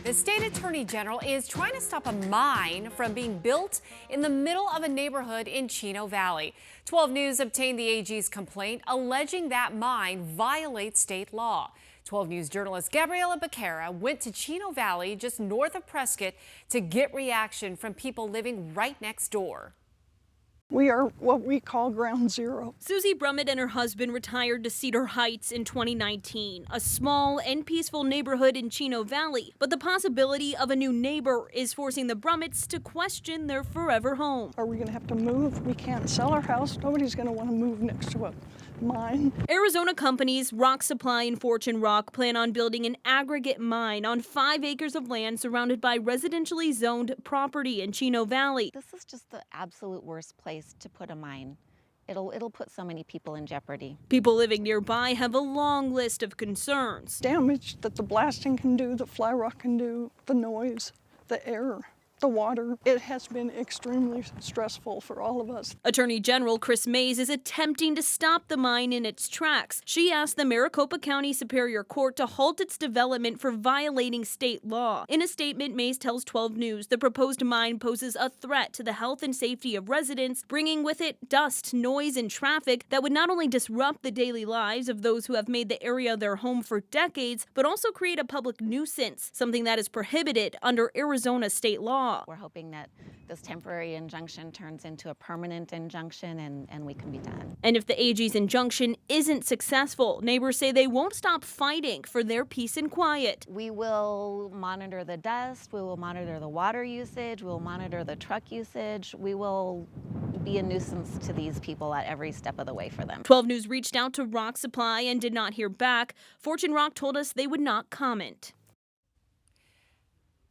The state attorney general is trying to stop a mine from being built in the middle of a neighborhood in Chino Valley. 12 News obtained the AG's complaint alleging that mine violates state law. 12 News journalist Gabriela Becerra went to Chino Valley just north of Prescott to get reaction from people living right next door. We are what we call ground zero. Susie Brummett and her husband retired to Cedar Heights in 2019, a small and peaceful neighborhood in Chino Valley. But the possibility of a new neighbor is forcing the Brummets to question their forever home. Are we going to have to move? We can't sell our house. Nobody's going to want to move next to a mine. Arizona companies Rock Supply and Fortune Rock plan on building an aggregate mine on 5 acres of land surrounded by residentially zoned property in Chino Valley. This is just the absolute worst place to put a mine. It'll put so many people in jeopardy. People living nearby have a long list of concerns. Damage that the blasting can do, the fly rock can do, the noise, the air, the water. It has been extremely stressful for all of us. Attorney General Kris Mayes is attempting to stop the mine in its tracks. She asked the Maricopa County Superior Court to halt its development for violating state law. In a statement, Mayes tells 12 News the proposed mine poses a threat to the health and safety of residents, bringing with it dust, noise, and traffic that would not only disrupt the daily lives of those who have made the area their home for decades, but also create a public nuisance, something that is prohibited under Arizona state law. We're hoping that this temporary injunction turns into a permanent injunction and we can be done. And if the AG's injunction isn't successful, neighbors say they won't stop fighting for their peace and quiet. We will monitor the dust, we will monitor the water usage, we will monitor the truck usage, we will be a nuisance to these people at every step of the way for them. 12 News reached out to Rock Supply and did not hear back. Fortune Rock told us they would not comment.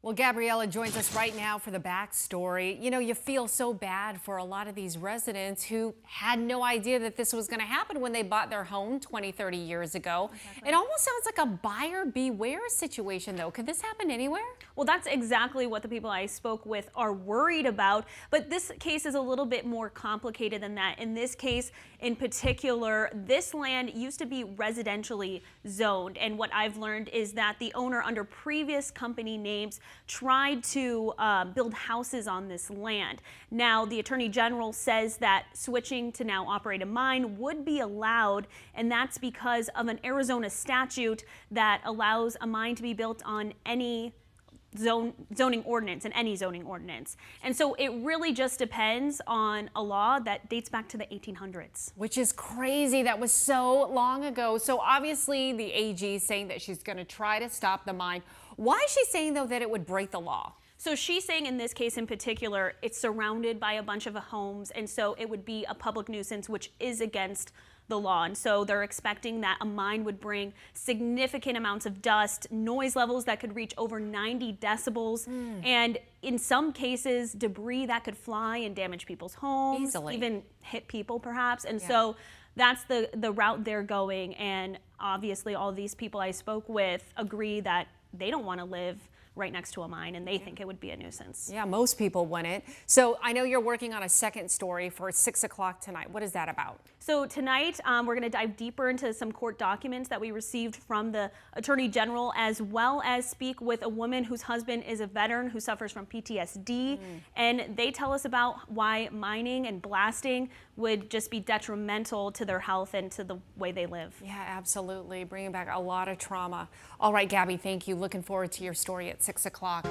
Well, Gabriela joins us right now for the backstory. You know, you feel so bad for a lot of these residents who had no idea that this was going to happen when they bought their home 20, 30 years ago. Exactly. It almost sounds like a buyer beware situation, though. Could this happen anywhere? Well, that's exactly what the people I spoke with are worried about. But this case is a little bit more complicated than that. In this case, in particular, this land used to be residentially zoned. And what I've learned is that the owner, under previous company names, tried to build houses on this land. Now, the Attorney General says that switching to now operate a mine would be allowed, and that's because of an Arizona statute that allows a mine to be built on any zoning ordinance, in any zoning ordinance. And so it really just depends on a law that dates back to the 1800s. Which is crazy. That was so long ago. So obviously the AG is saying that she's going to try to stop the mine. Why is she saying, though, that it would break the law? So she's saying in this case in particular, it's surrounded by a bunch of homes, and so it would be a public nuisance, which is against the law. And so they're expecting that a mine would bring significant amounts of dust, noise levels that could reach over 90 decibels, and in some cases, debris that could fly and damage people's homes, easily, even hit people perhaps. And so that's the route they're going. And obviously all these people I spoke with agree that they don't want to live right next to a mine, and they think it would be a nuisance. Yeah, most people wouldn't. So I know you're working on a second story for 6 o'clock tonight. What is that about? So tonight, we're going to dive deeper into some court documents that we received from the Attorney General, as well as speak with a woman whose husband is a veteran who suffers from PTSD. And they tell us about why mining and blasting would just be detrimental to their health and to the way they live. Yeah, absolutely. Bringing back a lot of trauma. All right, Gabby, thank you. Looking forward to your story at 6 o'clock.